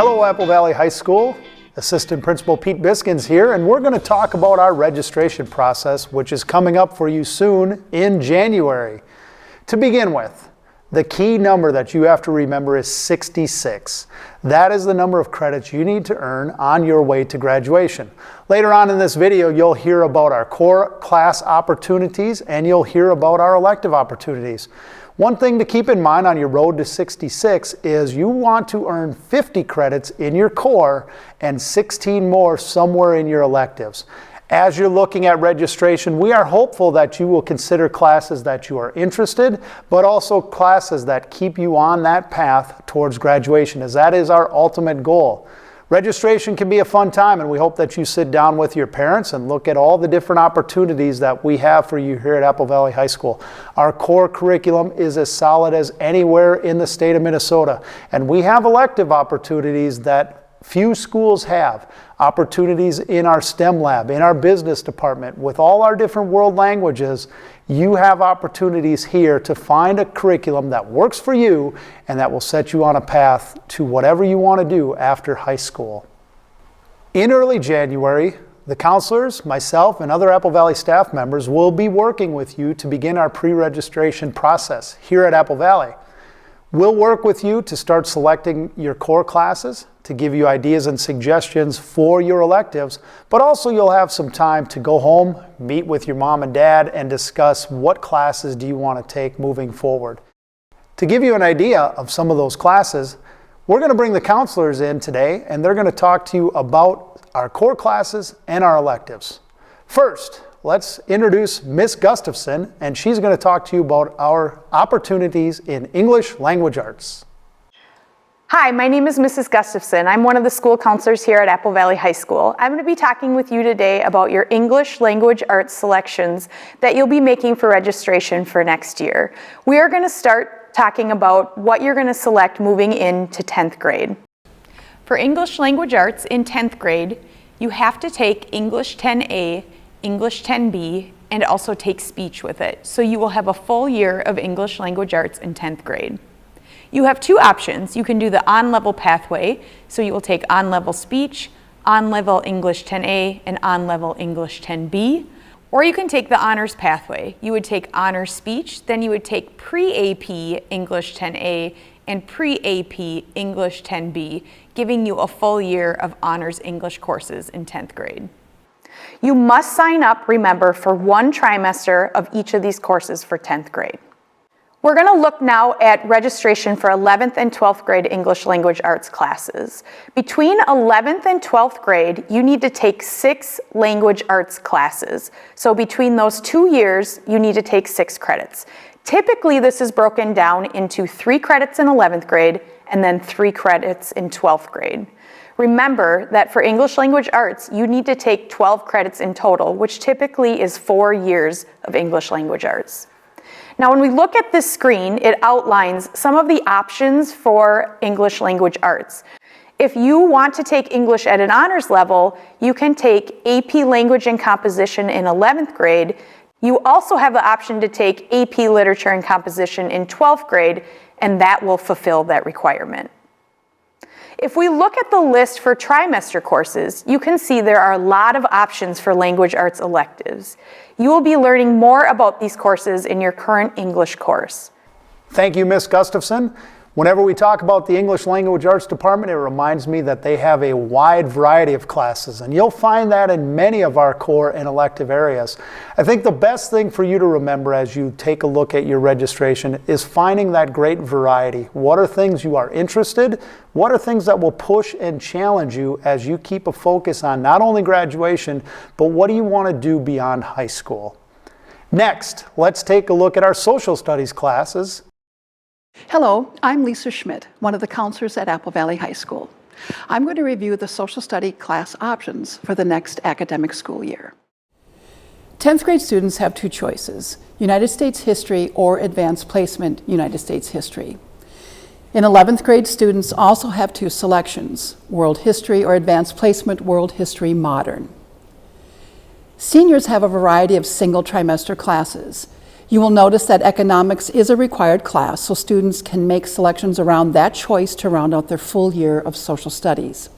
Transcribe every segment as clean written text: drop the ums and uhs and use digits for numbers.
Hello, Apple Valley High School. Assistant Principal Pete Biskins here, and we're going to talk about our registration process, which is coming up for you soon in January. To begin with, the key number that you have to remember is 66. That is the number of credits you need to earn on your way to graduation. Later on in this video, you'll hear about our core class opportunities and you'll hear about our elective opportunities. One thing to keep in mind on your road to 66 is you want to earn 50 credits in your core and 16 more somewhere in your electives. As you're looking at registration, we are hopeful that you will consider classes that you are interested, but also classes that keep you on that path towards graduation, as that is our ultimate goal. Registration can be a fun time, and we hope that you sit down with your parents and look at all the different opportunities that we have for you here at Apple Valley High School. Our core curriculum is as solid as anywhere in the state of Minnesota, and we have elective opportunities that few schools have. Opportunities in our STEM lab, in our business department, with all our different world languages. You have opportunities here to find a curriculum that works for you and that will set you on a path to whatever you want to do after high school. In early January, the counselors, myself, and other Apple Valley staff members will be working with you to begin our pre-registration process here at Apple Valley. We'll work with you to start selecting your core classes, to give you ideas and suggestions for your electives, but also you'll have some time to go home, meet with your mom and dad, and discuss what classes do you want to take moving forward. To give you an idea of some of those classes, we're going to bring the counselors in today, and they're going to talk to you about our core classes and our electives. First, let's introduce Miss Gustafson, and she's going to talk to you about our opportunities in English Language Arts. Hi, my name is Mrs. Gustafson. I'm one of the school counselors here at Apple Valley High School. I'm going to be talking with you today about your English Language Arts selections that you'll be making for registration for next year. We are going to start talking about what you're going to select moving into 10th grade. For English Language Arts in 10th grade, you have to take English 10A, English 10B, and also take speech with it. So you will have a full year of English Language Arts in 10th grade. You have two options. You can do the on-level pathway, so you will take on-level speech, on-level English 10A, and on-level English 10B, or you can take the honors pathway. You would take honors speech, then you would take pre-AP English 10A and pre-AP English 10B, giving you a full year of honors English courses in 10th grade. You must sign up, remember, for one trimester of each of these courses for 10th grade. We're going to look now at registration for 11th and 12th grade English Language Arts classes. Between 11th and 12th grade, you need to take 6 language arts classes. So between those 2 years, you need to take 6 credits. Typically, this is broken down into 3 credits in 11th grade and then 3 credits in 12th grade. Remember that for English Language Arts, you need to take 12 credits in total, which typically is 4 years of English Language Arts. Now, when we look at this screen, it outlines some of the options for English Language Arts. If you want to take English at an honors level, you can take AP Language and Composition in 11th grade. You also have the option to take AP Literature and Composition in 12th grade, and that will fulfill that requirement. If we look at the list for trimester courses, you can see there are a lot of options for language arts electives. You will be learning more about these courses in your current English course. Thank you, Miss Gustafson. Whenever we talk about the English Language Arts Department, it reminds me that they have a wide variety of classes, and you'll find that in many of our core and elective areas. I think the best thing for you to remember as you take a look at your registration is finding that great variety. What are things you are interested? What are things that will push and challenge you as you keep a focus on not only graduation, but what do you want to do beyond high school? Next, let's take a look at our social studies classes. Hello, I'm Lisa Schmidt, one of the counselors at Apple Valley High School. I'm going to review the social study class options for the next academic school year. 10th grade students have 2 choices, United States History or Advanced Placement United States History. In 11th grade, students also have 2 selections, World History or Advanced Placement World History Modern. Seniors have a variety of single trimester classes. You will notice that economics is a required class, so students can make selections around that choice to round out their full year of social studies.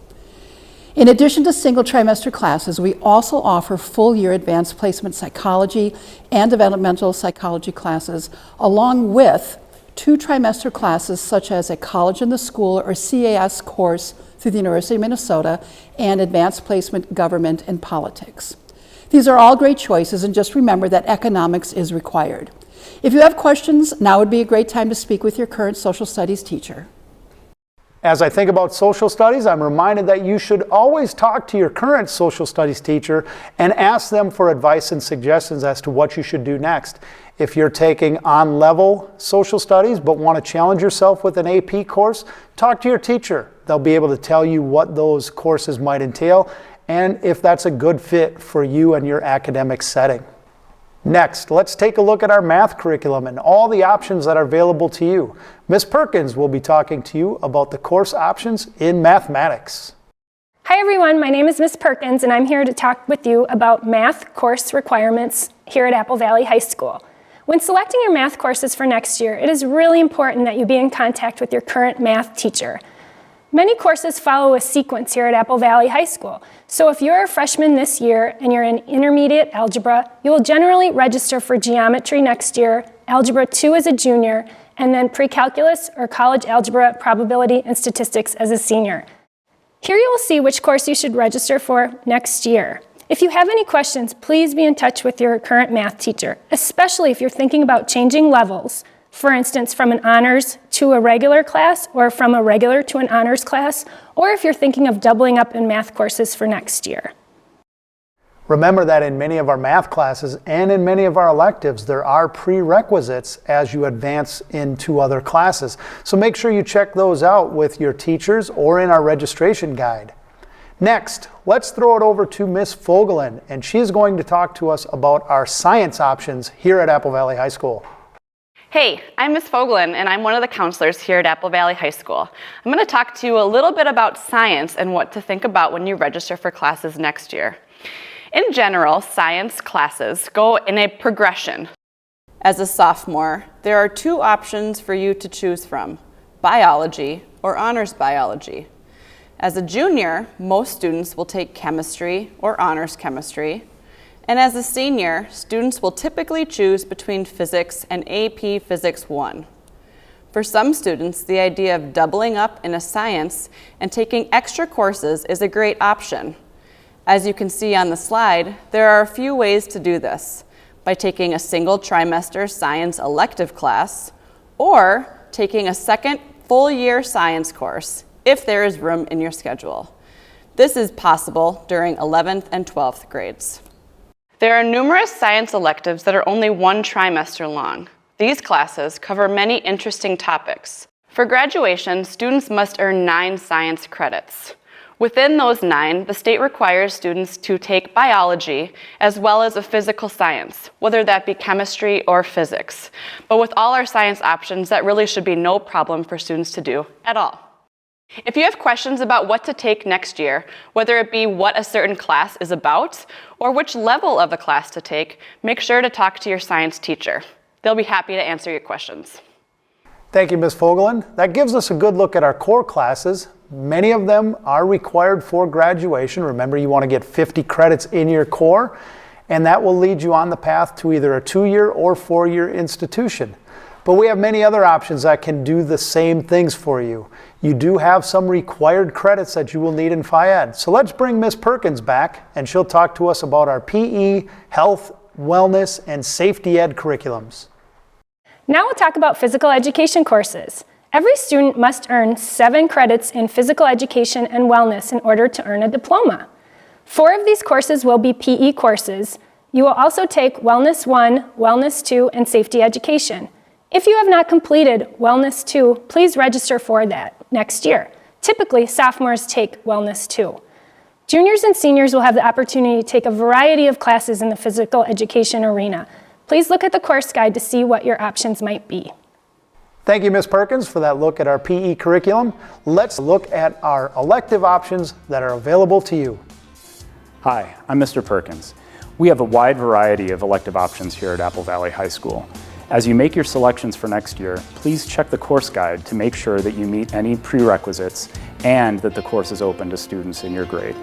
In addition to single trimester classes, we also offer full year advanced placement psychology and developmental psychology classes, along with 2 trimester classes such as a college in the school or CAS course through the University of Minnesota and advanced placement government and politics. These are all great choices, and just remember that economics is required. If you have questions, now would be a great time to speak with your current social studies teacher. As I think about social studies, I'm reminded that you should always talk to your current social studies teacher and ask them for advice and suggestions as to what you should do next. If you're taking on-level social studies but want to challenge yourself with an AP course, talk to your teacher. They'll be able to tell you what those courses might entail and if that's a good fit for you and your academic setting. Next, let's take a look at our math curriculum and all the options that are available to you. Ms. Perkins will be talking to you about the course options in mathematics. Hi everyone, my name is Ms. Perkins and I'm here to talk with you about math course requirements here at Apple Valley High School. When selecting your math courses for next year, it is really important that you be in contact with your current math teacher. Many courses follow a sequence here at Apple Valley High School. So if you're a freshman this year and you're in intermediate algebra, you will generally register for geometry next year, algebra 2 as a junior, and then pre-calculus or college algebra, probability, and statistics as a senior. Here you will see which course you should register for next year. If you have any questions, please be in touch with your current math teacher, especially if you're thinking about changing levels. For instance, from an honors to a regular class, or from a regular to an honors class, or if you're thinking of doubling up in math courses for next year. Remember that in many of our math classes and in many of our electives, there are prerequisites as you advance into other classes. So make sure you check those out with your teachers or in our registration guide. Next, let's throw it over to Ms. Fogelin, and she's going to talk to us about our science options here at Apple Valley High School. Hey, I'm Ms. Fogelin, and I'm one of the counselors here at Apple Valley High School. I'm going to talk to you a little bit about science and what to think about when you register for classes next year. In general, science classes go in a progression. As a sophomore, there are 2 options for you to choose from: biology or honors biology. As a junior, most students will take chemistry or honors chemistry. And as a senior, students will typically choose between physics and AP Physics 1. For some students, the idea of doubling up in a science and taking extra courses is a great option. As you can see on the slide, there are a few ways to do this: by taking a single trimester science elective class, or taking a second full year science course, if there is room in your schedule. This is possible during 11th and 12th grades. There are numerous science electives that are only 1 trimester long. These classes cover many interesting topics. For graduation, students must earn 9 science credits. Within those 9, the state requires students to take biology as well as a physical science, whether that be chemistry or physics. But with all our science options, that really should be no problem for students to do at all. If you have questions about what to take next year, whether it be what a certain class is about or which level of a class to take, make sure to talk to your science teacher. They'll be happy to answer your questions. Thank you, Ms. Fogelin. That gives us a good look at our core classes. Many of them are required for graduation. Remember, you want to get 50 credits in your core, and that will lead you on the path to either a 2-year or 4-year institution. But we have many other options that can do the same things for you. You do have some required credits that you will need in Phi-Ed. So let's bring Ms. Perkins back, and she'll talk to us about our PE, health, wellness, and safety ed curriculums. Now we'll talk about physical education courses. Every student must earn 7 credits in physical education and wellness in order to earn a diploma. 4 of these courses will be PE courses. You will also take Wellness 1, Wellness 2, and Safety Education. If you have not completed Wellness 2, please register for that next year. Typically, sophomores take Wellness 2. Juniors and seniors will have the opportunity to take a variety of classes in the physical education arena. Please look at the course guide to see what your options might be. Thank you, Ms. Perkins, for that look at our PE curriculum. Let's look at our elective options that are available to you. Hi, I'm Mr. Perkins. We have a wide variety of elective options here at Apple Valley High School. As you make your selections for next year, please check the course guide to make sure that you meet any prerequisites and that the course is open to students in your grade.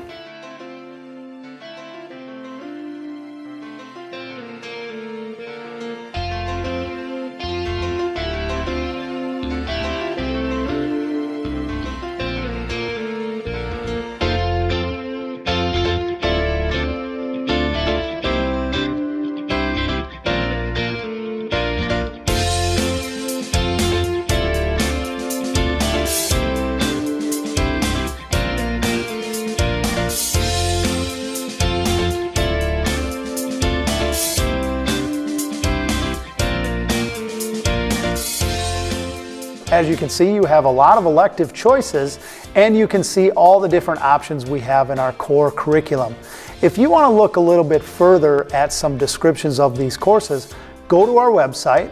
As you can see, you have a lot of elective choices, and you can see all the different options we have in our core curriculum. If you want to look a little bit further at some descriptions of these courses, go to our website,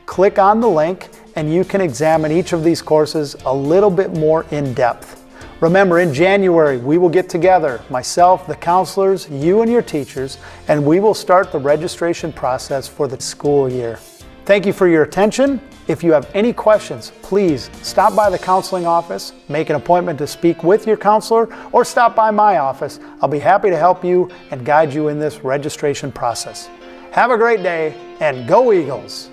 click on the link, and you can examine each of these courses a little bit more in depth. Remember, in January, we will get together, myself, the counselors, you and your teachers, and we will start the registration process for the school year. Thank you for your attention. If you have any questions, please stop by the counseling office, make an appointment to speak with your counselor, or stop by my office. I'll be happy to help you and guide you in this registration process. Have a great day, and go Eagles!